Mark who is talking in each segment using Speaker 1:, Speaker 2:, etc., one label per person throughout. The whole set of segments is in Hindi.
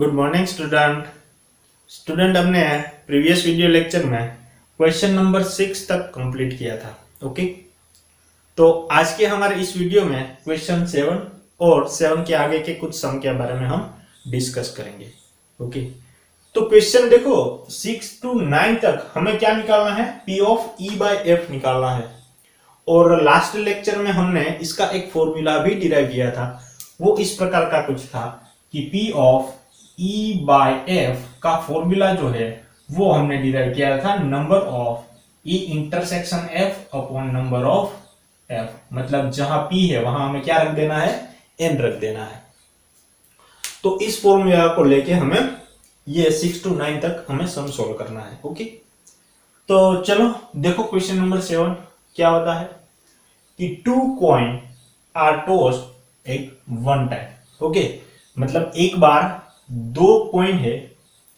Speaker 1: गुड मॉर्निंग स्टूडेंट हमने प्रीवियस वीडियो लेक्चर में क्वेश्चन नंबर 6 तक कंप्लीट किया था। ओके, तो आज के हमारे इस वीडियो में क्वेश्चन 7 और 7 के आगे के कुछ सम के बारे में हम डिस्कस करेंगे। ओके, तो क्वेश्चन देखो 6 to 9 तक हमें क्या निकालना है, P of E by F निकालना है। और लास्ट लेक्चर में हमने इसका एक फॉर्मूला भी डिराइव किया था, वो इस प्रकार का कुछ था कि P of E by F का फॉर्मूला जो है वो हमने डिराइव किया था number of E intersection F upon number of F। मतलब जहां P है वहां हमें क्या रख देना है, N रख देना है। तो इस फॉर्मूला को लेके हमें ये 6 to 9 तक हमें सम सोल्व करना है। ओके, तो चलो देखो क्वेश्चन नंबर 7 क्या होता है कि 2 coin are tossed at one time. Okay, मतलब एक बार 2 कॉइन है,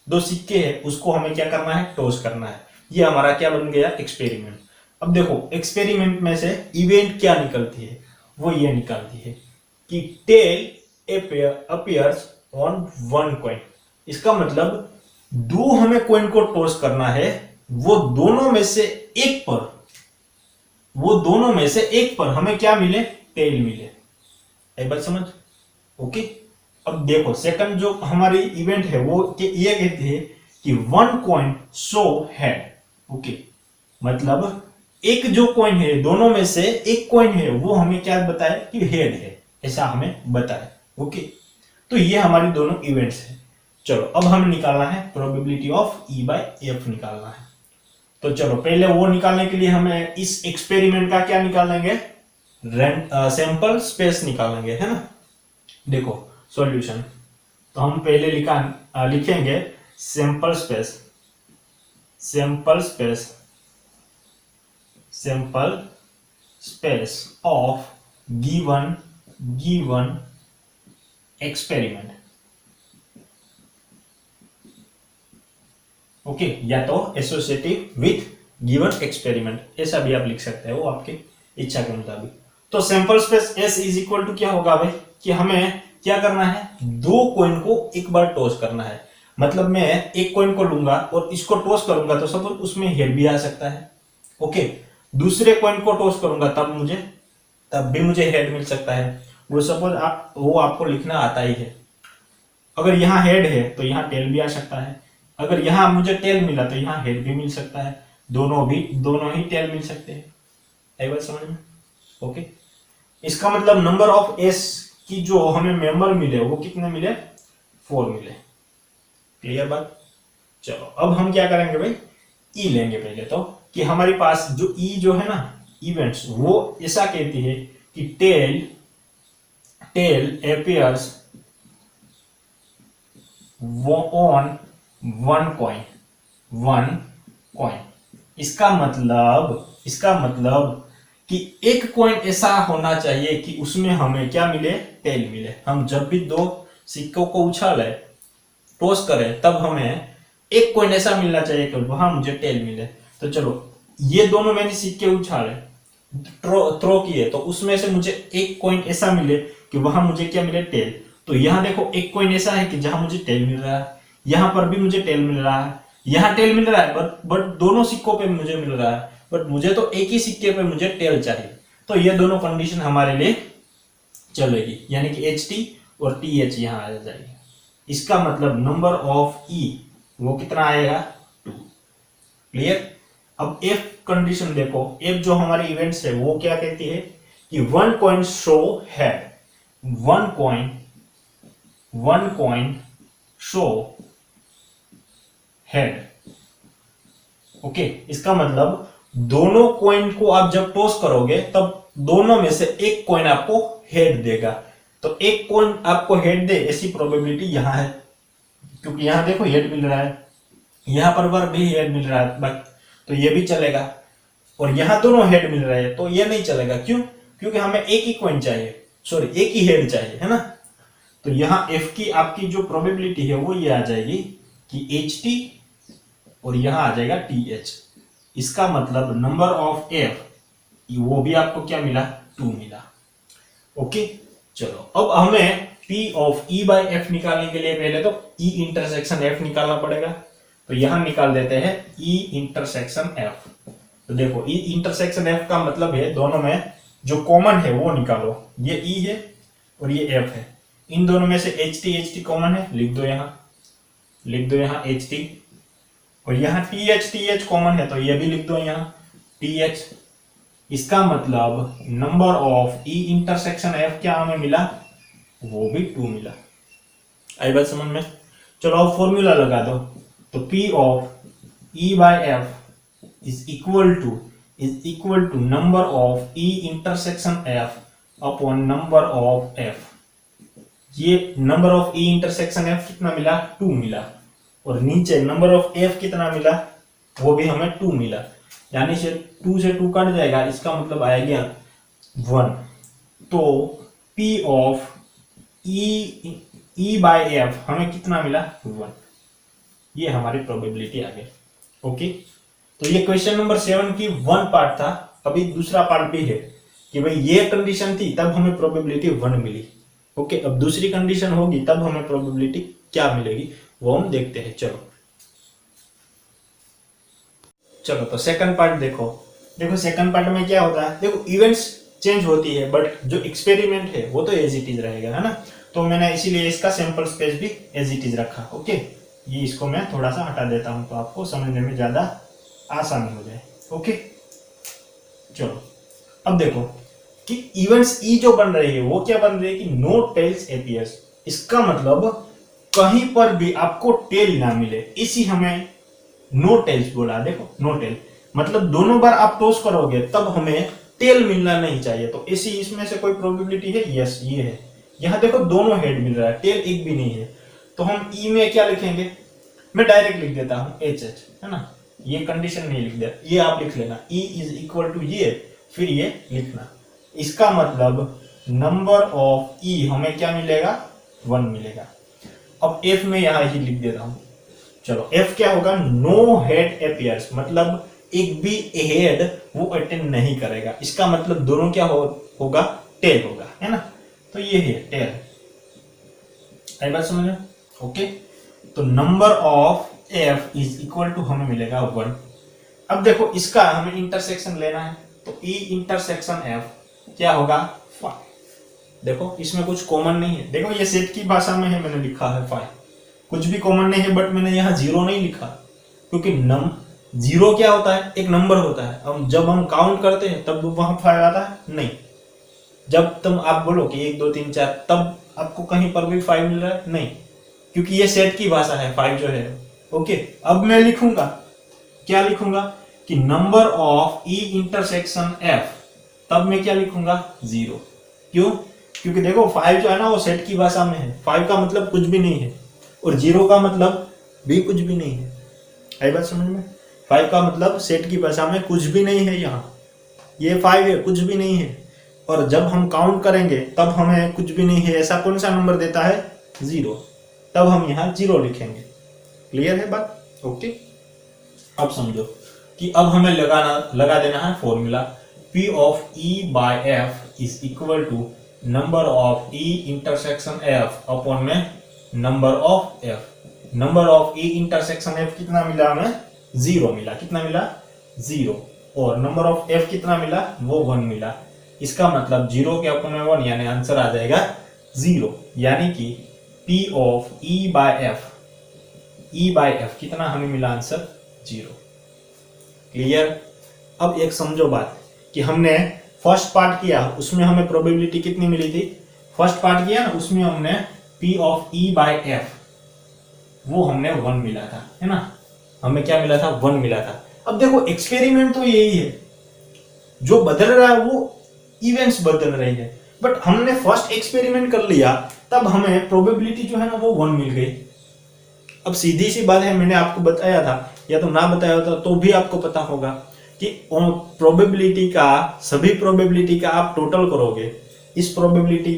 Speaker 1: 2 सिक्के हैं, उसको हमें क्या करना है, टॉस करना है। ये हमारा क्या बन गया, एक्सपेरिमेंट। अब देखो एक्सपेरिमेंट में से इवेंट क्या निकलती है, वो ये निकलती है कि tail appears on one coin. इसका मतलब 2 हमें कॉइन को टॉस करना है, वो दोनों में से एक पर हमें क्या मिले, टेल मिले। एक बात समझ। ओके, अब देखो सेकंड जो हमारी इवेंट है वो ये कहती है कि one coin show head. Okay, मतलब एक जो कॉइन है, दोनों में से एक कॉइन है, वो हमें क्या बताए कि हेड है, ऐसा हमें बताए। ओके, तो ये हमारी दोनों इवेंट्स है। चलो अब हमें निकालना है probability of E by F निकालना है। तो चलो पहले वो निकालने के लिए हमें इस एक्सपेरिमेंट का क्या निकालेंगे, सैंपल स्पेस निकालेंगे, है ना। देखो सॉल्यूशन, तो हम पहले लिखेंगे sample space of given experiment. Okay, या तो एसोसिएटिव विथ गिवन एक्सपेरिमेंट, ऐसा भी आप लिख सकते हो, वो आपकी इच्छा के मुताबिक। तो sample space S is equal to क्या होगा भाई, कि हमें क्या करना है, 2 कॉइन को एक बार टॉस करना है। मतलब मैं एक कॉइन को लूंगा और इसको टॉस करूंगा तो सपोज उसमें हेड भी आ सकता है। ओके, दूसरे कॉइन को टॉस करूंगा तब भी मुझे हेड मिल सकता है। वो सपोज वो आपको लिखना आता ही है। अगर यहाँ हेड है तो यहाँ टेल भी आ सकता है, अगर यहाँ मुझे टेल मिला तो यहाँ हेड भी मिल सकता है, दोनों ही टेल मिल सकते हैं। एक बात समझ में। ओके, इसका मतलब नंबर ऑफ एस की जो हमें मेंबर मिले वो कितने मिले, 4 मिले। क्लियर बात। चलो अब हम क्या करेंगे भाई, ई लेंगे पहले तो, कि हमारे पास जो ई जो है ना इवेंट्स, वो ऐसा कहती है कि tail appears on one coin. इसका मतलब कि एक कॉइन ऐसा होना चाहिए कि उसमें हमें क्या मिले, टेल मिले। हम जब भी 2 सिक्कों को उछाले, टॉस करें, तब हमें एक कॉइन ऐसा मिलना चाहिए कि वहां मुझे टेल मिले। तो चलो ये दोनों मैंने सिक्के उछाले, थ्रो किए, तो उसमें से मुझे एक कॉइन ऐसा मिले कि वहां मुझे क्या मिले, टेल। तो यहां देखो एक कॉइन ऐसा है कि जहां मुझे टेल मिल रहा है, यहां पर भी मुझे टेल मिल रहा है, यहां टेल मिल रहा है, बट दोनों सिक्कों पे मुझे मिल रहा है, बट मुझे तो एक ही सिक्के पे मुझे टेल चाहिए। तो ये दोनों कंडीशन हमारे लिए चलेगी, यानी कि HT और TH यहां आ जाएगी। इसका मतलब नंबर ऑफ E वो कितना आएगा, 2। क्लियर। अब F कंडीशन देखो, F जो हमारी इवेंट्स है वो क्या कहती है कि one coin show head, one coin show head. Okay, इसका मतलब दोनों कॉइन को आप जब टॉस करोगे तब दोनों में से एक कॉइन आपको हेड देगा। तो एक कॉइन आपको हेड दे, ऐसी प्रोबेबिलिटी यहां है, क्योंकि यहां देखो हेड मिल रहा है, यहां पर भी हेड मिल रहा है, तो ये भी चलेगा। और यहां दोनों हेड मिल रहे हैं तो ये नहीं चलेगा। क्यों? क्योंकि हमें एक ही कॉइन चाहिए, सॉरी एक ही हेड चाहिए, है ना। तो यहां F की आपकी जो प्रोबेबिलिटी है वो ये आ जाएगी कि HT और यहां आ जाएगा TH। इसका मतलब नंबर ऑफ F वो भी आपको क्या मिला, 2 मिला। ओके, चलो अब हमें P of E by F निकालने के लिए पहले तो E इंटरसेक्शन F निकालना पड़ेगा। तो यहां निकाल देते हैं E इंटरसेक्शन F। तो देखो E इंटरसेक्शन F का मतलब है दोनों में जो कॉमन है वो निकालो। ये E है और ये F है, इन दोनों में से HT कॉमन है, लिख दो यहाँ HT। और यहाँ TH कॉमन है तो ये भी लिख दो यहाँ TH। इसका मतलब number of E intersection F क्या हमें मिला, वो भी 2 मिला। आई बात समझ में? चलो अब फॉर्मूला लगा दो। तो P of E by F is equal to number of E intersection F upon number of F। ये number of E intersection F कितना मिला, 2 मिला। और नीचे नंबर ऑफ F कितना मिला, वो भी हमें 2 मिला। यानी से 2 से 2 कट जाएगा, इसका मतलब आएगा 1। तो P of E by F हमें कितना मिला, 1। ये हमारी प्रोबेबिलिटी आ गई। ओके, तो ये क्वेश्चन नंबर 7 की 1 पार्ट था। अभी दूसरा पार्ट भी है कि भाई ये कंडीशन थी तब हमें प्रोबेबिलिटी 1 मिली। ओके, अब दूसरी कंडीशन होगी तब हमें प्रोबेबिलिटी क्या मिलेगी वो हम देखते हैं। चलो तो सेकंड पार्ट देखो सेकंड पार्ट में क्या होता है। देखो इवेंट्स चेंज होती है बट जो एक्सपेरिमेंट है वो तो एज इट इज रहेगा, है ना। तो मैंने इसीलिए इसका सैंपल स्पेस भी एज इट इज रखा। ओके, ये इसको मैं थोड़ा सा हटा देता हूं तो आपको समझने में ज्यादा आसानी हो जाए। ओके, चलो अब देखो कि इवेंट्स ई जो बन रही है वो क्या बन रही है कि नो टेल्स अपीयर्स। इसका मतलब कहीं पर भी आपको टेल ना मिले, इसी हमें नो टेल्स बोला। देखो नो टेल मतलब दोनों बार आप टॉस करोगे तब हमें टेल मिलना नहीं चाहिए। तो इसी इसमें से कोई प्रोबेबिलिटी है, यस ये है। यहां देखो दोनों हेड मिल रहा है, टेल एक भी नहीं है। तो हम ई में क्या लिखेंगे, मैं डायरेक्ट लिख देता हूं एच एच, है ना। ये कंडीशन नहीं लिख दिया, ये आप लिख लेना ई इज इक्वल टू ये, फिर ये लिखना। इसका मतलब नंबर ऑफ ई हमें क्या मिलेगा, 1 मिलेगा। अब एफ में यहां ही लिख देता हूं। चलो एफ क्या होगा, नो हेड अपीयर्स मतलब एक भी हेड वो अटेंड नहीं करेगा। इसका मतलब दोनों क्या होगा, टेल होगा, है ना। तो ये है टेल। आई बात समझ में? ओके, तो number of F is equal to हमें मिलेगा 1। अब देखो इसका हमें इंटरसेक्शन लेना है तो ई इंटरसेक्शन एफ क्या होगा, 5। देखो इसमें कुछ कॉमन नहीं है। देखो ये सेट की भाषा में है, मैंने लिखा है 5, कुछ भी कॉमन नहीं है। बट मैंने यहाँ 0 नहीं लिखा क्योंकि 0 क्या होता है, एक नंबर होता है। अब जब हम काउंट करते हैं तब वहां 5 आता है नहीं। जब तुम आप बोलो कि 1 2 3 4 तब आपको कहीं पर भी 5 मिल रहा है नहीं, क्योंकि ये सेट की भाषा है 5 जो है। ओके, अब मैं लिखूंगा, क्या लिखूंगा कि number of E intersection F, तब मैं क्या लिखूंगा, 0। क्यों? क्योंकि देखो 5 जो है ना वो सेट की भाषा में है। 5 का मतलब कुछ भी नहीं है और 0 का मतलब भी कुछ भी नहीं है। आई बात समझ में? 5 का मतलब सेट की भाषा में कुछ भी नहीं है। यहाँ ये 5 है, कुछ भी नहीं है। और जब हम काउंट करेंगे तब हमें कुछ भी नहीं है ऐसा कौन सा नंबर देता है, 0। तब हम यहाँ 0 लिखेंगे। क्लियर है बात? ओके, अब समझो कि अब हमें लगा देना है formula P of E by F is equal to number of E intersection F upon में number of F। Number of E intersection F कितना मिला हमें, 0 मिला। कितना मिला, 0। और नंबर ऑफ F कितना मिला, वो 1 मिला। इसका मतलब 0 के अपॉन में 1 यानी आंसर आ जाएगा 0। यानी कि P of E by F कितना हमें मिला आंसर, 0। क्लियर? अब एक समझो बात कि हमने फर्स्ट पार्ट किया उसमें हमें प्रोबेबिलिटी कितनी मिली थी। फर्स्ट पार्ट किया ना उसमें हमने P of E by F वो हमने 1 मिला था, है ना। हमें क्या मिला था, 1 मिला था। अब देखो एक्सपेरिमेंट तो यही है, जो बदल रहा है वो इवेंट्स बदल रही है। बट हमने फर्स्ट एक्सपेरिमेंट कर लिया तब हमें प्रोबेबिलिटी जो है ना वो 1 मिल गई। अब सीधी सी बात है, मैंने आपको बताया था या तो ना बताया होता तो भी आपको पता होगा कि प्रोबेबिलिटी का, सभी प्रोबेबिलिटी का आप टोटल करोगे, इस प्रोबेबिलिटी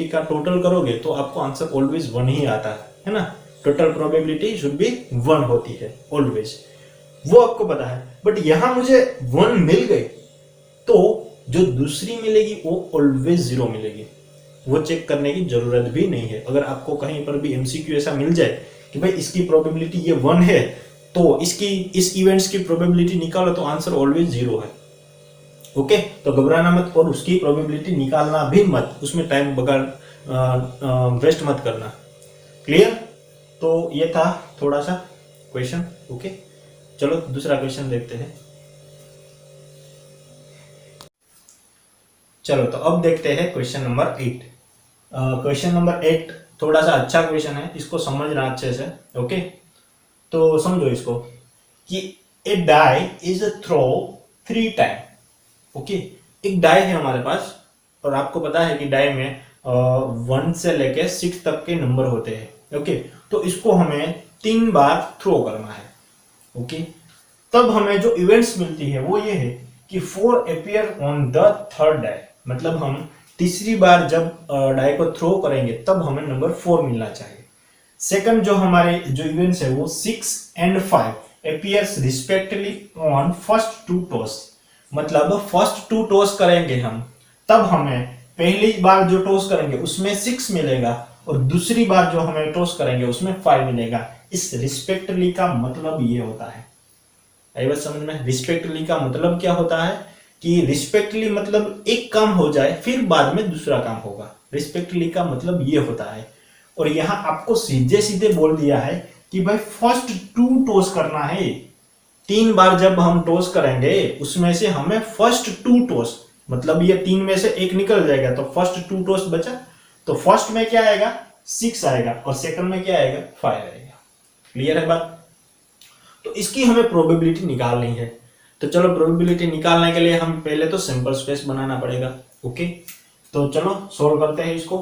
Speaker 1: का टोटल करोगे तो आपको आंसर ऑलवेज 1 ही आता है ना। टोटल प्रोबेबिलिटी शुड बी 1 होती है ऑलवेज, वो आपको पता है। बट यहां मुझे 1 मिल गई तो जो दूसरी मिलेगी वो ऑलवेज 0 मिलेगी। वो चेक करने की जरूरत भी नहीं है। अगर आपको कहीं पर भी एमसीक्यू ऐसा मिल जाए कि भाई इसकी प्रोबेबिलिटी ये 1 है, तो इस इवेंट्स की प्रोबेबिलिटी निकालो, तो आंसर ऑलवेज 0 है। ओके, तो घबराना मत और उसकी प्रोबेबिलिटी निकालना भी मत, उसमें टाइम वेस्ट मत करना। क्लियर? तो ये था थोड़ा सा क्वेश्चन। ओके, चलो दूसरा क्वेश्चन देखते हैं। चलो तो अब देखते हैं क्वेश्चन नंबर 8। क्वेश्चन नंबर 8 थोड़ा सा अच्छा क्वेश्चन है, इसको समझना अच्छे से। ओके, तो समझो इसको कि a die is throw 3 time. Okay, एक डाई है हमारे पास और आपको पता है कि डाई में 1 से लेके 6 तक के नंबर होते हैं। ओके, तो इसको हमें 3 बार थ्रो करना है। ओके, तब हमें जो इवेंट्स मिलती है वो ये है कि 4 appear on the third die, मतलब हम तीसरी बार जब डाई को थ्रो करेंगे तब हमें नंबर 4 मिलना चाहिए। सेकंड जो हमारे जो इवेंट्स है वो 6 and 5 appears respectively on first 2 toss, मतलब फर्स्ट 2 टॉस करेंगे हम, तब हमें पहली बार जो टॉस करेंगे उसमें 6 मिलेगा और दूसरी बार जो हमें टॉस करेंगे उसमें 5 मिलेगा। इस रिस्पेक्टिवली का मतलब ये होता है, आई बात समझ में? रिस्पेक्टली का मतलब क्या होता है कि रिस्पेक्टली मतलब एक काम हो जाए फिर बाद में दूसरा काम होगा। रिस्पेक्टली का मतलब ये होता है। और यहां आपको सीधे सीधे बोल दिया है कि भाई फर्स्ट 2 टॉस करना है। 3 बार जब हम टॉस करेंगे उसमें से हमें फर्स्ट 2 टॉस, मतलब ये 3 में से एक निकल जाएगा तो फर्स्ट 2 टॉस बचा, तो फर्स्ट में क्या आएगा? 6 आएगा और सेकंड में क्या आएगा? 5 आएगा। क्लियर है बात? तो इसकी हमें प्रोबेबिलिटी निकालनी है। तो चलो प्रोबेबिलिटी निकालने के लिए हम पहले तो सिंपल स्पेस बनाना पड़ेगा। ओके, तो चलो सोल्व करते हैं इसको।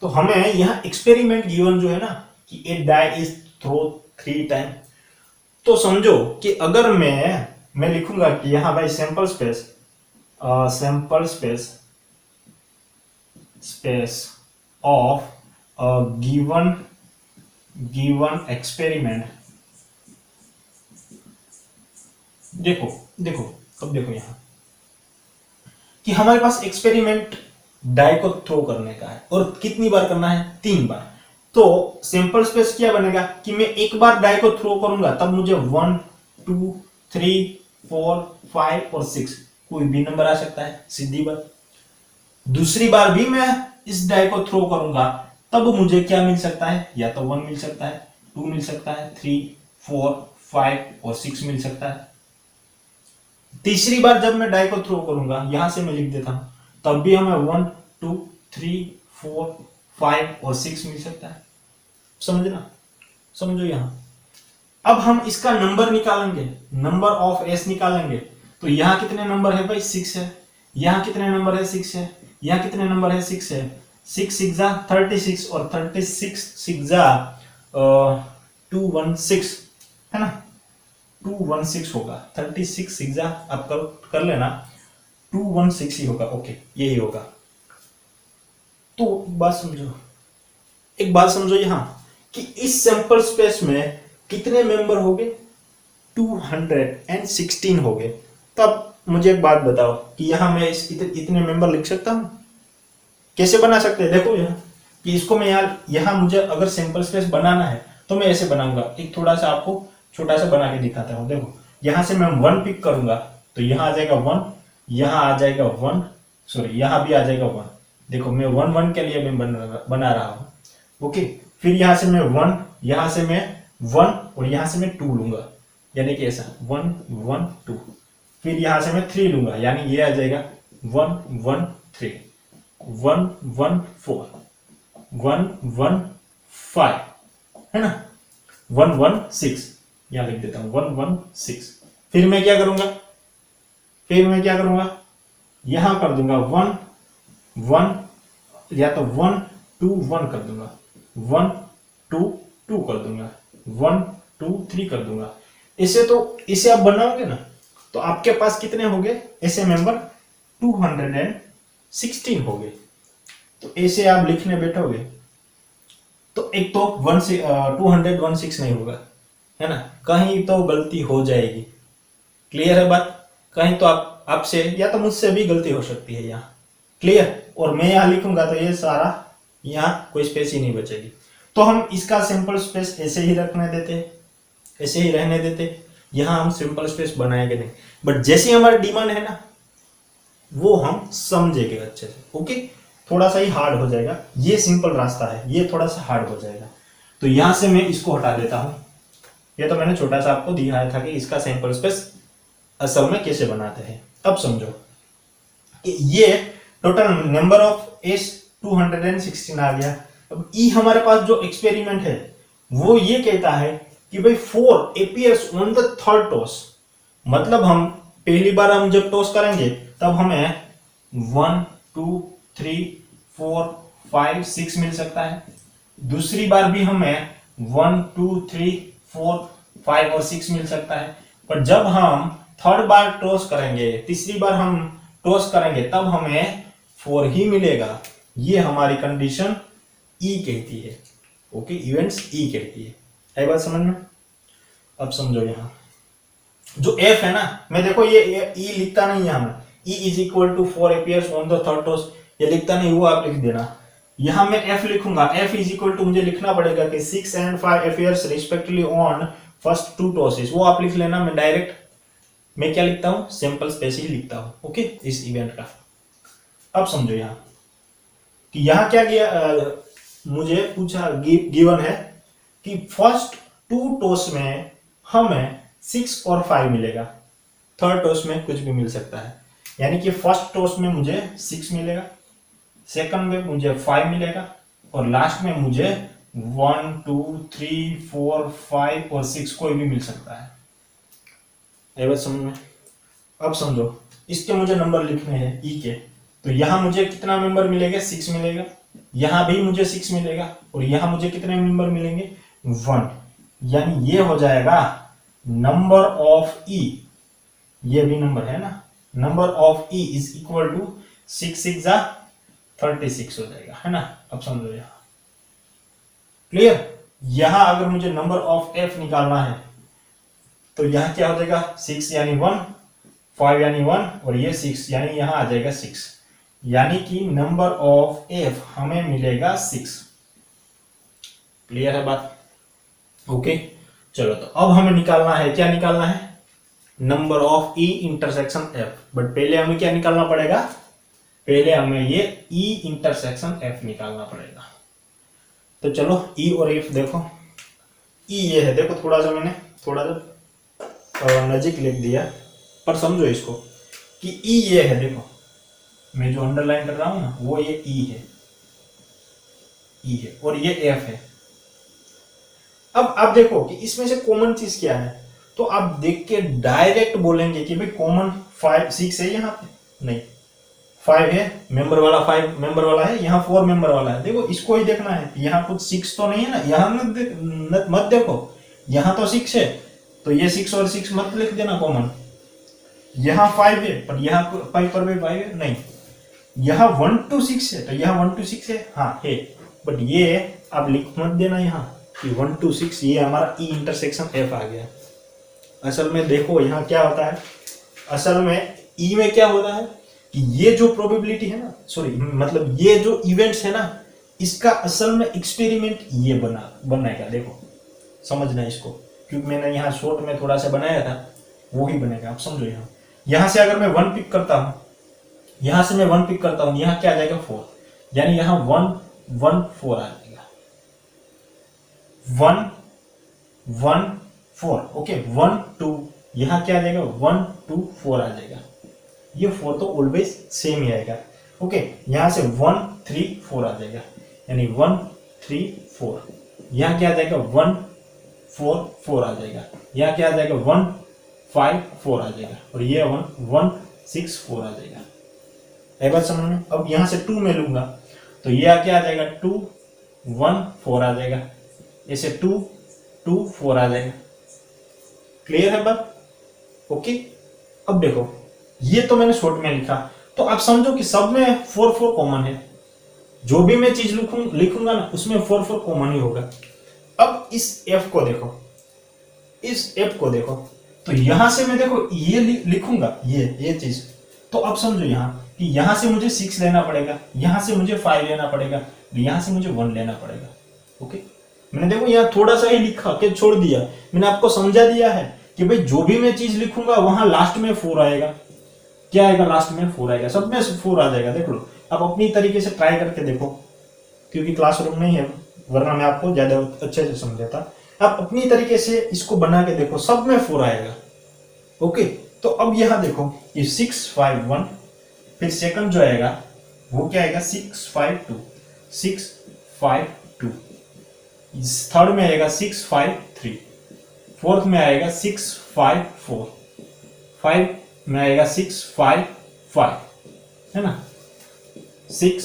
Speaker 1: तो हमें यहाँ एक्सपेरिमेंट गिवन जो है ना कि a die is throw 3 time, तो समझो कि अगर मैं लिखूंगा कि यहाँ भाई sample space of given experiment. देखो अब देखो यहां कि हमारे पास एक्सपेरिमेंट डाई को थ्रो करने का है और कितनी बार करना है? 3 बार। तो सैंपल स्पेस क्या बनेगा कि मैं एक बार डाई को थ्रो करूंगा तब मुझे 1 2 3 4 5 और 6 कोई भी नंबर आ सकता है, सीधी बात। दूसरी बार भी मैं इस डाई को थ्रो करूंगा तब मुझे क्या मिल सकता है? या तो 1 मिल सकता है, 2 मिल सकता है, 3 4 5 और 6 मिल सकता है। तीसरी बार जब मैं डाई को थ्रो करूंगा, यहां से मैं लिख देता हूं, तब भी हमें 1 2 3 4 5 और 6 मिल सकता है। समझो यहां। अब हम इसका नंबर निकालेंगे, नंबर ऑफ एस निकालेंगे। तो यहां कितने नंबर है भाई? 6 है। यहां कितने नंबर है? 6 है। यहां कितने नंबर है? 6 है। 6 6 जा 36 और 36 6 जा 216 है ना? 216 होगा। 36 6 जा आप कर लेना, 216 ही होगा। ओके, यही होगा। तो एक बात समझो यहां कि इस सैंपल स्पेस में कितने मेंबर हो गए? 216 हो गए। तब मुझे एक बात बताओ कि यहां मैं इतने मेंबर लिख सकता हूं? कैसे बना सकते हैं? देखो यहां कि इसको मैं यहां मुझे अगर सैंपल स्पेस बनाना है तो मैं ऐसे बनाऊंगा। एक थोड़ा सा आपको छोटा सा बना के दिखाता हूं। देखो यहां से मैं 1 पिक करूंगा तो यहां आ जाएगा 1, यहां आ जाएगा 1, सॉरी यहां भी आ जाएगा 1। देखो मैं 1 1 के लिए मैं बना रहा हूं। ओके, फिर यहां से मैं 1, यहां से मैं 1 और यहां से मैं 2 लूंगा, यानी कि ऐसा 1 1 2। फिर यहां से मैं 3 लूंगा, यानी ये आ जाएगा 1 1 3 1 1 4 1 1 5 है ना? 1 1 6, यहां लिख देता हूं 1 1 6। फिर मैं क्या करूंगा? यहां कर दूंगा 1 1, या तो 1 2 1 कर दूंगा, 1 2 2 कर दूंगा, 1 2 3 कर दूंगा। इसे आप बनाओगे ना तो आपके पास कितने हो गए ऐसे मेंबर? 216 हो गए। तो ऐसे आप लिखने बैठोगे तो एक तो 216 नहीं होगा, है ना? कहीं तो गलती हो जाएगी। क्लियर है बात? कहीं तो आपसे या तो मुझसे भी गलती हो सकती है यहाँ। क्लियर? और मैं यहाँ लिखूंगा तो ये सारा यहाँ कोई स्पेस ही नहीं बचेगी। तो हम इसका सिंपल स्पेस ऐसे ही रखने देते, ऐसे ही रहने देते, यहाँ हम सिंपल स्पेस बनाएंगे नहीं। बट जैसी हमारी डिमांड है ना वो हम समझेंगे अच्छे से। ओके, थोड़ा सा ही हार्ड हो जाएगा, ये सिंपल रास्ता है, ये थोड़ा सा हार्ड हो जाएगा। तो यहां से मैं इसको हटा देता हूं। ये तो मैंने छोटा सा आपको दिखाया था कि इसका सैंपल स्पेस असल में कैसे बनाते हैं। अब समझो कि ये टोटल नंबर ऑफ एस 216 आ गया। अब ई हमारे पास जो एक्सपेरिमेंट है वो ये कहता है कि भाई 4 appears on the third toss. मतलब हम पहली बार हम जब टॉस करेंगे तब हमें 1 2 3 4 5 6 मिल सकता है। दूसरी बार भी हमें 1 2 3 4 5 और 6 मिल सकता है। पर जब हम थर्ड बार टॉस करेंगे, तीसरी बार हम टॉस करेंगे तब हमें 4 ही मिलेगा। ये हमारी कंडीशन ई कहती है। ओके, इवेंट्स ई कहती है। है बात समझ में? अब समझो यहाँ जो एफ है ना, मैं देखो ये ई लिखता नहीं है, हमें E is equal to 4 appears on the third toss, ये लिखता नहीं, वो आप लिख देना। यहां मैं एफ लिखूंगा, एफ इज इक्वल टू मुझे लिखना पड़ेगा कि 6 and 5 appears respectively on first 2 tosses, वो आप लिख लेना। मैं डायरेक्ट मैं क्या लिखता हूं, सिंपल स्पेस ही लिखता हूं। ओके, इस इवेंट का। अब समझो यहां कि यहां क्या किया, मुझे पूछा गिवन है कि फर्स्ट 2 टॉस में हमें 6 और 5 मिलेगा, थर्ड टॉस में कुछ भी मिल सकता है। यानी कि फर्स्ट टॉस में मुझे 6 मिलेगा, सेकंड में मुझे 5 मिलेगा और लास्ट में मुझे 1 2 3 4 5 और 6 कोई भी मिल सकता है। ये बात समझ में? अब समझो इसके मुझे नंबर लिखने हैं ई के, तो यहां मुझे कितना मेंबर मिलेगा, 6 मिलेगा, यहां भी मुझे 6 मिलेगा और यहां मुझे कितने मेंबर मिलेंगे, 1। यानी ये हो जाएगा नंबर ऑफ ई, ये भी नंबर है ना, number of E is equal to 6 6 36 हो जाएगा, है ना। अब समझो यहां क्लियर। यहां अगर मुझे नंबर ऑफ एफ निकालना है तो यहां क्या हो जाएगा, 6 यानी 1, 5 यानी 1 और ये 6 यानी यहां आ जाएगा 6। यानी कि नंबर ऑफ एफ हमें मिलेगा 6। क्लियर है बात? ओके, चलो तो अब हमें निकालना है, क्या निकालना है, number of E intersection F. But पहले हमें क्या निकालना पड़ेगा, पहले हमें ये ई इंटरसेक्शन एफ निकालना पड़ेगा। तो चलो ई और एफ देखो, ई ये है, देखो थोड़ा सा मैंने थोड़ा सा नजीक लिख दिया, पर समझो इसको कि ई ये है, देखो मैं जो अंडरलाइन कर रहा हूं ना वो ये ई है, ई है और ये एफ है। अब आप देखो कि इसमें से कॉमन चीज क्या है, तो आप देख के डायरेक्ट बोलेंगे कि भाई कॉमन 5 6 है, यहाँ पे नहीं 5 है, मेंबर वाला 5 मेंबर वाला है, यहाँ 4 मेंबर वाला है। देखो इसको ही देखना है, यहाँ कुछ 6 तो नहीं है ना, यहाँ मत देखो, यहाँ तो 6 है तो ये 6 और 6 मत लिख देना कॉमन। यहाँ 5 है पर यहाँ 5 पर भी 5 है नहीं, यहाँ 1 to 6 है तो यहाँ 1 to 6 है, हाँ है, बट ये आप लिख मत देना यहाँ कि 1 to 6, ये हमारा ई इंटरसेक्शन एफ आ गया। असल में देखो यहाँ क्या होता है, असल में ई में क्या होता है कि ये जो प्रोबेबिलिटी है ना, सॉरी मतलब ये जो इवेंट्स है ना, इसका असल में एक्सपेरिमेंट ये बनेगा। देखो समझना इसको, क्योंकि मैंने यहाँ शॉर्ट में थोड़ा सा बनाया था, वो ही बनेगा। आप समझो यहाँ से अगर मैं 1 पिक करता हूँ, यहाँ से मैं 1 पिक करता हूँ, यहाँ क्या आ जाएगा 4, यानी यहाँ 1 1 4 आ जाएगा, 1 1 4। ओके, 1 2, यहाँ क्या आ जाएगा 1 2 4 आ जाएगा, ये 4 तो ऑलवेज सेम ही आएगा। ओके, यहाँ से 1 3 4 आ जाएगा, यानी 1 3 4, यहाँ क्या आ जाएगा 1 4 4 आ जाएगा, यहाँ क्या आ जाएगा 1 5 4 आ जाएगा और ये 1 6 4 आ जाएगा। एक बात समझ में? अब यहाँ से 2 में लूंगा तो ये क्या आ जाएगा 2 1 4 आ जाएगा, ऐसे 2 2 4 आ जाएगा। क्लियर है बात? ओके, अब देखो ये तो मैंने शॉर्ट में लिखा, तो आप समझो कि सब में 4 4 कॉमन है, जो भी मैं चीज लिखूंगा ना उसमें 4 4 कॉमन ही होगा। अब इस एफ को देखो, इस एफ को देखो, तो यहां से मैं देखो ये लिखूंगा ये चीज, तो अब समझो यहाँ कि यहां से मुझे 6 लेना पड़ेगा, यहां से मुझे 5 लेना पड़ेगा, यहां से मुझे 1 लेना पड़ेगा। ओके, मैंने देखो यहाँ थोड़ा सा ही लिखा के छोड़ दिया, मैंने आपको समझा दिया है कि भाई जो भी मैं चीज लिखूंगा वहां लास्ट में 4 आएगा। क्या आएगा? लास्ट में 4 आएगा, सब में 4 आ जाएगा। देख लो, आप अपनी तरीके से ट्राई करके देखो, क्योंकि क्लासरूम नहीं है, वरना मैं आपको ज्यादा अच्छे से समझाता। आप अपनी तरीके से इसको बना के देखो, सब में 4 आएगा। ओके, तो अब यहां देखो, ये 6 5 1, फिर सेकंड जो आएगा वो क्या आएगा? 6 5 2, 6 5 2। थर्ड में आएगा 6 5 3, फोर्थ में आएगा 6 5 4, 5 में आएगा 6 5 5, है ना, 6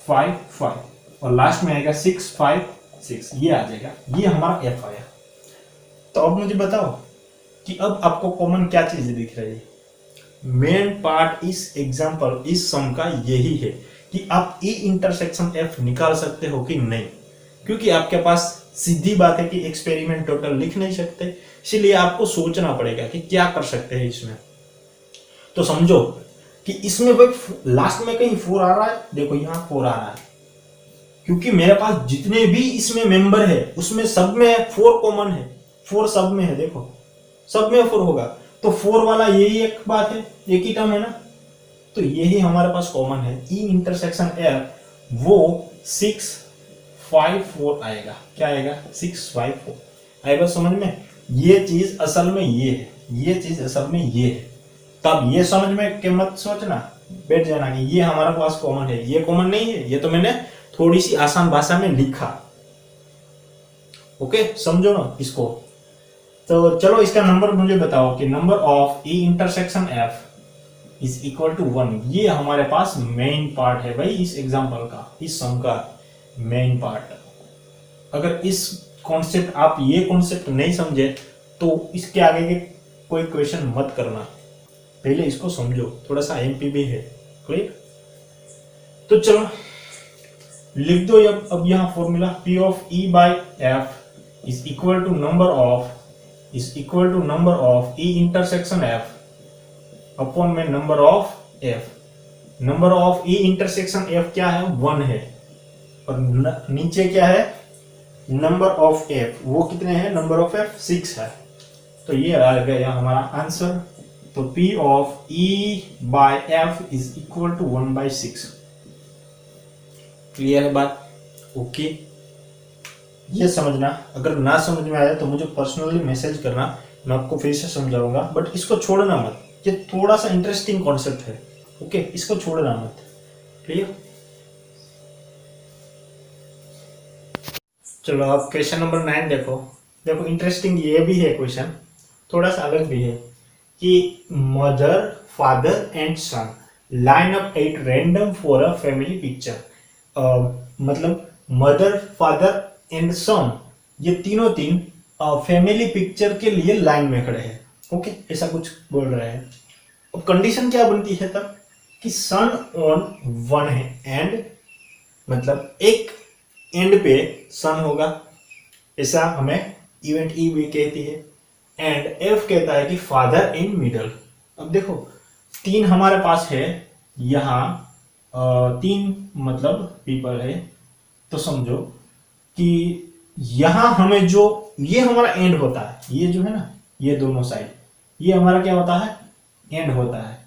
Speaker 1: 5 5, और लास्ट में आएगा 6 5 6। ये आ जाएगा, ये हमारा एफ आया। तो अब मुझे बताओ कि अब आपको कॉमन क्या चीज दिख रही है? मेन पार्ट इस एग्जांपल, इस सम का यही है कि आप ई इंटरसेक्शन एफ निकाल सकते हो कि नहीं, क्योंकि आपके पास सीधी बात है कि एक्सपेरिमेंट टोटल लिख नहीं सकते, इसलिए आपको सोचना पड़ेगा कि क्या कर सकते हैं इसमें। तो समझो कि इसमें भाई लास्ट में कहीं 4 आ रहा है, देखो यहाँ 4 आ रहा है, क्योंकि मेरे पास जितने भी इसमें मेंबर है उसमें सब में 4 कॉमन है, 4 सब में है, देखो सब में 4 होगा, तो 4 वाला यही एक बात है, एक ही टर्म है ना, तो यही हमारे पास कॉमन है। ई इंटरसेक्शन एफ वो 6 5 4 आएगा। क्या आएगा? 6 5 4 आएगा। समझ में? ये चीज असल में ये है, ये चीज असल में ये है। तब ये समझ में के मत सोचना, बैठ जाना कि ये हमारे पास कॉमन है, ये कॉमन नहीं है, ये तो मैंने थोड़ी सी आसान भाषा में लिखा। ओके, समझो ना इसको। तो चलो इसका नंबर मुझे बताओ कि number of E intersection F is equal to 1। ये हमारे पास मेन पार्ट है भाई इस एग्जांपल का, इस सम का मेन पार्ट। अगर इस कॉन्सेप्ट, आप ये कॉन्सेप्ट नहीं समझे तो इसके आगे के कोई क्वेश्चन मत करना, पहले इसको समझो, थोड़ा सा एमपी भी है। क्लियर? तो चलो लिख दो अब यहां formula, P of E by F is equal to number of E intersection F upon में number of F. Number of E intersection F क्या है? 1 है, और नीचे क्या है? नंबर ऑफ एफ, वो कितने हैं? नंबर ऑफ एफ 6 है। तो ये आ गया हमारा आंसर। तो P of E by F is equal to 1/6। Clear है बात? ओके, ये समझना। अगर ना समझ में आया तो मुझे पर्सनली मैसेज करना, मैं आपको फिर से समझाऊंगा, बट इसको छोड़ना मत, ये थोड़ा सा इंटरेस्टिंग कॉन्सेप्ट है। ओके, इसको छोड़ना मत। क्लियर? चलो अब क्वेश्चन नंबर 9 देखो। देखो इंटरेस्टिंग ये भी है क्वेश्चन, थोड़ा सा अलग भी है कि mother father and son line up at random for a family picture. मतलब मदर फादर एंड सन, ये तीनों फैमिली पिक्चर के लिए लाइन में खड़े हैं। ओके, ऐसा कुछ बोल रहे हैं। अब कंडीशन क्या बनती है तब कि सन ऑन 1 है एंड, मतलब एक एंड पे सन होगा, ऐसा हमें इवेंट ई भी कहती है। एंड एफ कहता है कि फादर इन मिडल। अब देखो 3 हमारे पास है, यहाँ 3 मतलब पीपल है, तो समझो कि यहां हमें जो ये हमारा एंड होता है, ये जो है ना, ये दोनों साइड, ये हमारा क्या होता है? एंड होता है।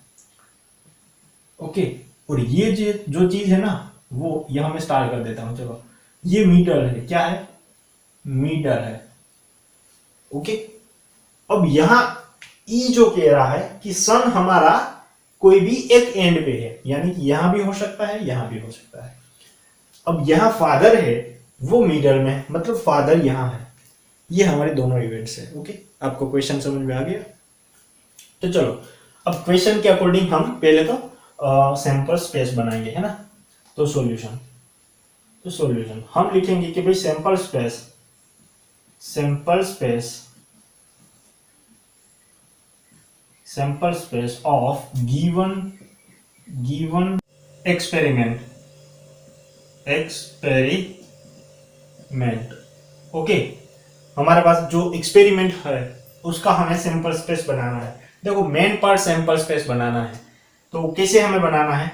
Speaker 1: ओके, और ये जो चीज है ना, वो यहां मैं स्टार्ट कर देता हूं। चलो, ये मीटर है, क्या है? मीटर है। ओके, अब यहां ई जो कह रहा है कि सन हमारा कोई भी एक एंड पे है, यानी कि यहां भी हो सकता है, यहां भी हो सकता है। अब यहां फादर है, वो मिडल में है, मतलब फादर यहां है। ये हमारे दोनों इवेंट्स है। ओके, आपको क्वेश्चन समझ में आ गया? तो चलो अब क्वेश्चन के अकॉर्डिंग हम पहले तो सैंपल स्पेस बनाएंगे, है ना। तो सॉल्यूशन हम लिखेंगे कि भाई sample space of given experiment. Okay, हमारे पास जो एक्सपेरिमेंट है उसका हमें सैंपल स्पेस बनाना है। देखो मेन पार्ट सैंपल स्पेस बनाना है, तो कैसे हमें बनाना है?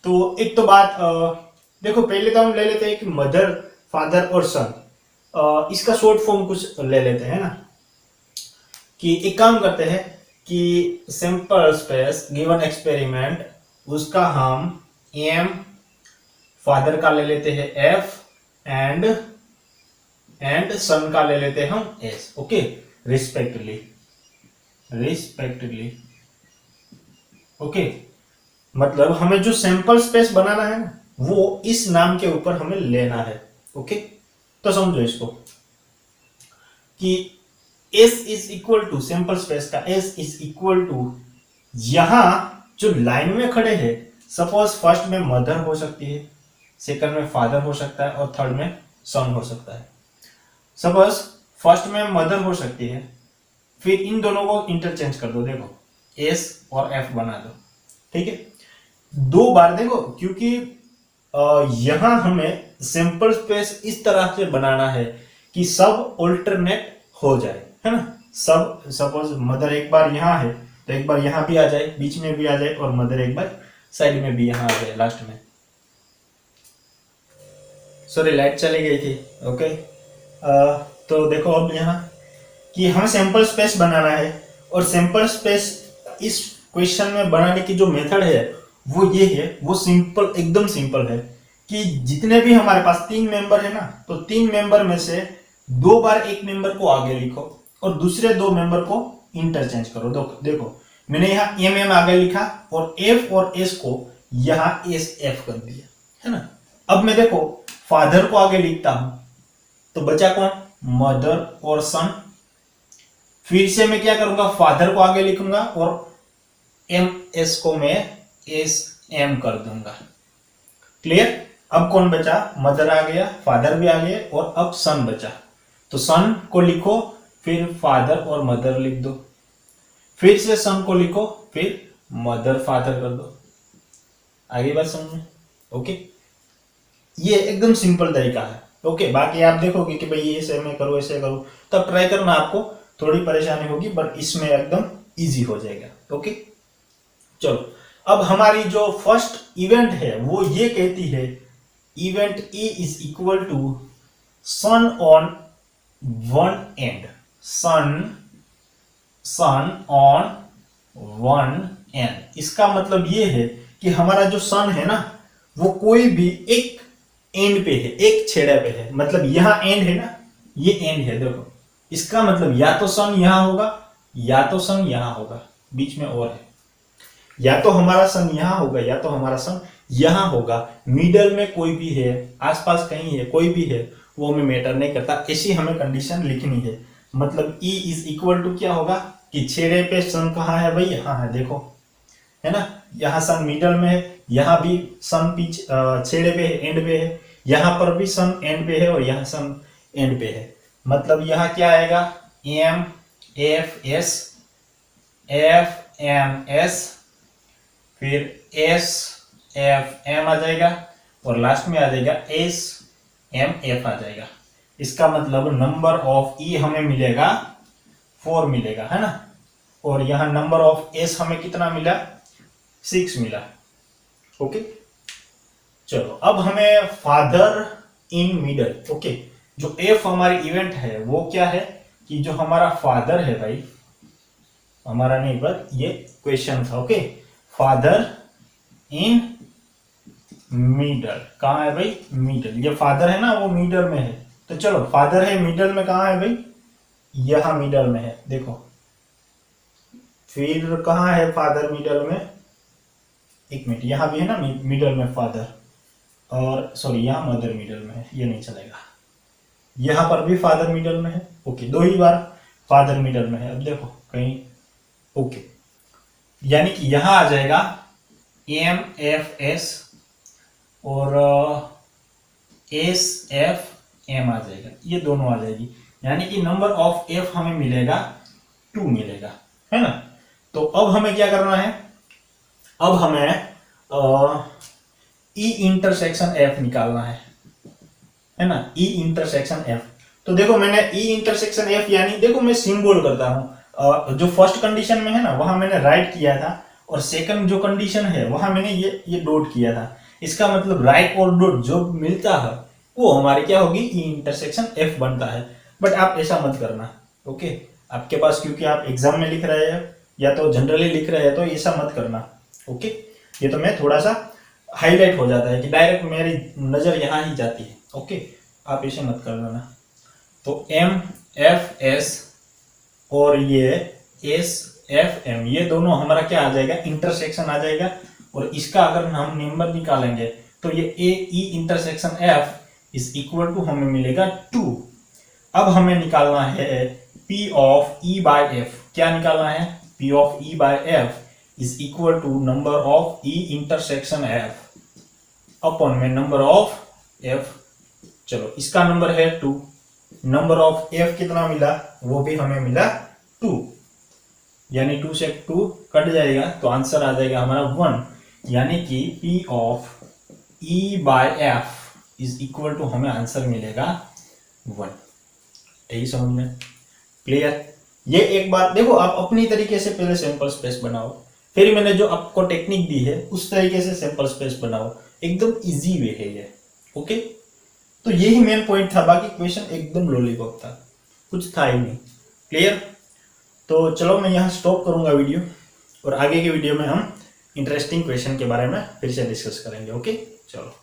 Speaker 1: तो एक तो बात देखो, पहले तो हम ले लेते हैं कि मदर, फादर और सन, इसका शॉर्ट फॉर्म कुछ ले लेते हैं ना, कि एक काम करते हैं कि सिंपल स्पेस गिवन एक्सपेरिमेंट, उसका हम एम, फादर का ले लेते हैं एफ, एंड सन का ले लेते हैं हम एस, ओके, रिस्पेक्टिवली, ओके। मतलब हमें जो सैंपल स्पेस बनाना है ना, वो इस नाम के ऊपर हमें लेना है, ओके। तो समझो इसको कि S is equal to, sample space का S इज इक्वल टू, यहां जो लाइन में खड़े हैं, सपोज फर्स्ट में मदर हो सकती है, सेकंड में फादर हो सकता है और थर्ड में सन हो सकता है। सपोज फर्स्ट में मदर हो सकती है, फिर इन दोनों को इंटरचेंज कर दो, देखो S और F बना दो, ठीक है। दो बार देखो, क्योंकि यहां हमें सैंपल स्पेस इस तरह से बनाना है कि सब ऑल्टरनेट हो जाए, है ना। सब सपोज मदर एक बार यहां है तो एक बार यहां भी आ जाए, बीच में भी आ जाए, और मदर एक बार साइड में भी यहां आ जाए, लास्ट में। सॉरी, लाइट चली गई थी, ओके। तो देखो अब यहां कि हमें सैंपल स्पेस बनाना है, और सैंपल स्पेस इस क्वेश्चन में बनाने की जो मेथड है वो ये है, वो सिंपल, एकदम सिंपल है कि जितने भी हमारे पास तीन मेंबर है ना, तो तीन मेंबर में से दो बार एक मेंबर को आगे लिखो और दूसरे दो मेंबर को इंटरचेंज करो। देखो मैंने यहाँ एम आगे लिखा और एफ और एस को यहाँ एस एफ कर दिया, है ना। अब मैं देखो फादर को आगे लिखता हूं तो बचा कौन, मदर और सन। फिर से मैं क्या करूंगा, फादर को आगे लिखूंगा और एम एस को मैं एस एम कर दूंगा। क्लियर। अब कौन बचा, मदर आ गया, फादर भी आ गया, और अब सन बचा। तो सन को लिखो, फिर फादर और मदर लिख दो, फिर से सन को लिखो, फिर मदर फादर कर दो। आगे बात समझ में, ओके। ये एकदम सिंपल तरीका है, ओके। बाकी आप देखोगे कि भाई ये ऐसे मैं करूँ, ऐसे करूँ, तब ट्राई करना, आपको थोड़ी परेशानी होगी, बट इसमें एकदम इजी हो जाएगा, ओके। चलो, अब हमारी जो फर्स्ट इवेंट है वो ये कहती है, event E is equal to son on one end, son on one end. इसका मतलब ये है कि हमारा जो सन है ना, वो कोई भी एक एंड पे है, एक छेड़े पे है। मतलब यहां एंड है ना, ये एंड है, देखो। इसका मतलब या तो सन यहां होगा, या तो सन यहां होगा, बीच में और है। या तो हमारा सन यहां होगा, या तो हमारा सन यहां होगा। मिडल में कोई भी है, आसपास कहीं है, कोई भी है, वो हमें मैटर नहीं करता। ऐसी हमें कंडीशन लिखनी है। मतलब E इज इक्वल टू क्या होगा कि छेड़े पे सन कहाँ है भाई, यहाँ है, देखो, है ना। यहाँ सन मिडल में है, यहाँ भी सन छेड़े पे है, एंड पे है, यहाँ पर भी सन एंड पे है, और यहाँ सन एंड पे है। मतलब यहाँ क्या आएगा, M F S, F M S, फिर एस एफ एम आ जाएगा, और लास्ट में आ जाएगा एस एम एफ आ जाएगा। इसका मतलब नंबर ऑफ E हमें मिलेगा 4 मिलेगा, है ना। और यहां नंबर ऑफ S हमें कितना मिला, 6 मिला, ओके। चलो, अब हमें फादर इन मिडल, ओके। जो F हमारी इवेंट है वो क्या है कि जो हमारा फादर है भाई, हमारा नहीं पर ये क्वेश्चन था, ओके। फादर इन मिडल, कहां है भाई, मिडल। ये फादर है ना, वो मिडल में है। तो चलो, फादर है मिडल में, कहां है भाई, यहां मिडल में है, देखो। फिर कहां है फादर मिडल में, एक मिनट, यहां भी है ना मिडल में फादर, और सॉरी यहां मदर मिडल में है, ये नहीं चलेगा। यहां पर भी फादर मिडल में है, ओके। दो ही बार फादर मिडल में है। अब देखो कहीं, ओके, यानी कि यहां आ जाएगा एम एफ एस और एस एफ एम आ जाएगा, ये दोनों आ जाएगी। यानी कि नंबर ऑफ एफ हमें मिलेगा 2 मिलेगा, है ना। तो अब हमें क्या करना है, अब हमें E इंटरसेक्शन F निकालना है ना। E इंटरसेक्शन F, तो देखो मैंने E इंटरसेक्शन F, यानी देखो मैं सिंबल करता हूं। जो फर्स्ट कंडीशन में है ना, वहां मैंने राइट किया था, और सेकंड जो कंडीशन है वहां मैंने ये डॉट किया था, इसका मतलब राइट और डॉट जो मिलता है वो हमारी क्या होगी, ई इंटरसेक्शन एफ बनता है। बट आप ऐसा मत करना, ओके। आपके पास क्योंकि आप एग्जाम में लिख रहे हैं या तो जनरली लिख रहे हैं तो ऐसा मत करना, ओके। ये तो मैं थोड़ा सा हाईलाइट हो जाता है कि डायरेक्ट मेरी नजर यहाँ ही जाती है, ओके। आप ऐसे मत कर लेना। तो एम एफ एस और ये एस एफ एम, ये दोनों हमारा क्या आ जाएगा, इंटरसेक्शन आ जाएगा। और इसका अगर हम नंबर निकालेंगे तो ये A E intersection F is equal to हमें मिलेगा 2। अब हमें निकालना है P of E by F. क्या निकालना है, P of E by F is equal to number of E intersection F upon में नंबर ऑफ एफ। चलो इसका नंबर है 2, नंबर ऑफ एफ कितना मिला, वो भी हमें मिला 2, यानी 2 से 2 कट जाएगा तो आंसर आ जाएगा हमारा 1। यानी कि P of E by F is equal to हमें आंसर मिलेगा 1। यही समझ में क्लियर। ये एक बार देखो, आप अपनी तरीके से पहले सैंपल स्पेस बनाओ, फिर मैंने जो आपको टेक्निक दी है उस तरीके से सैंपल स्पेस बनाओ, एकदम इजी वे है ये, ओके। तो यही मेन पॉइंट था, बाकी क्वेश्चन एकदम लॉलीपॉप था, कुछ था ही नहीं, क्लियर। तो चलो मैं यहाँ स्टॉप करूंगा वीडियो, और आगे के वीडियो में हम इंटरेस्टिंग क्वेश्चन के बारे में फिर से डिस्कस करेंगे, ओके। चलो।